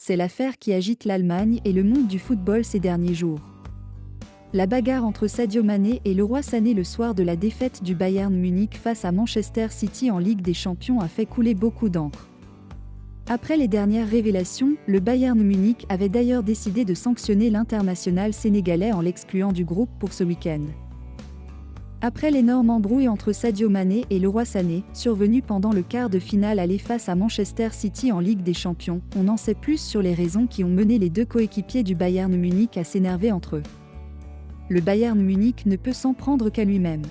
c'est l'affaire qui agite l'Allemagne et le monde du football ces derniers jours. La bagarre entre Sadio Mané et Leroy Sané le soir de la défaite du Bayern Munich face à Manchester City en Ligue des Champions a fait couler beaucoup d'encre. Après les dernières révélations, le Bayern Munich avait d'ailleurs décidé de sanctionner l'international sénégalais en l'excluant du groupe pour ce week-end. Après l'énorme embrouille entre Sadio Mané et Leroy Sané, survenue pendant le quart de finale aller face à Manchester City en Ligue des Champions, on en sait plus sur les raisons qui ont mené les deux coéquipiers du Bayern Munich à s'énerver entre eux. Le Bayern Munich ne peut s'en prendre qu'à lui-même.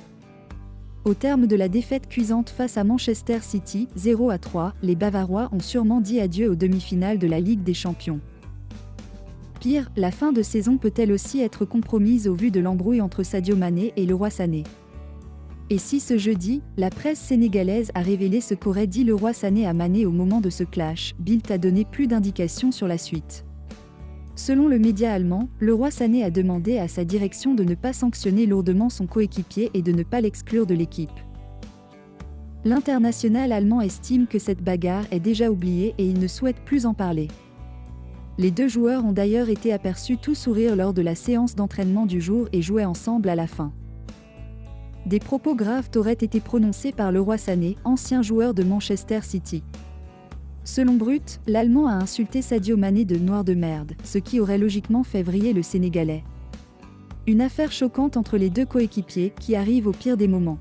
Au terme de la défaite cuisante face à Manchester City, 0-3, les Bavarois ont sûrement dit adieu aux demi-finales de la Ligue des Champions. Pire, la fin de saison peut-elle aussi être compromise au vu de l'embrouille entre Sadio Mané et Leroy Sané. Et si ce jeudi, la presse sénégalaise a révélé ce qu'aurait dit Leroy Sané à Mané au moment de ce clash, Bild a donné plus d'indications sur la suite. Selon le média allemand, Leroy Sané a demandé à sa direction de ne pas sanctionner lourdement son coéquipier et de ne pas l'exclure de l'équipe. L'international allemand estime que cette bagarre est déjà oubliée et il ne souhaite plus en parler. Les deux joueurs ont d'ailleurs été aperçus tout sourire lors de la séance d'entraînement du jour et jouaient ensemble à la fin. Des propos graves auraient été prononcés par Leroy Sané, ancien joueur de Manchester City. Selon Brut, l'Allemand a insulté Sadio Mané de « noir de merde », ce qui aurait logiquement fait vriller le Sénégalais. Une affaire choquante entre les deux coéquipiers qui arrive au pire des moments.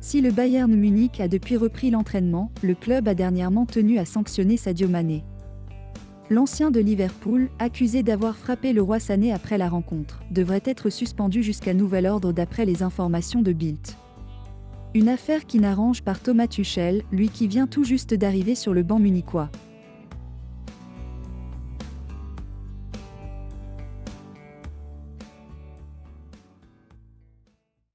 Si le Bayern Munich a depuis repris l'entraînement, le club a dernièrement tenu à sanctionner Sadio Mané. L'ancien de Liverpool, accusé d'avoir frappé Leroy Sané après la rencontre, devrait être suspendu jusqu'à nouvel ordre d'après les informations de Bild. Une affaire qui n'arrange pas Thomas Tuchel, lui qui vient tout juste d'arriver sur le banc munichois.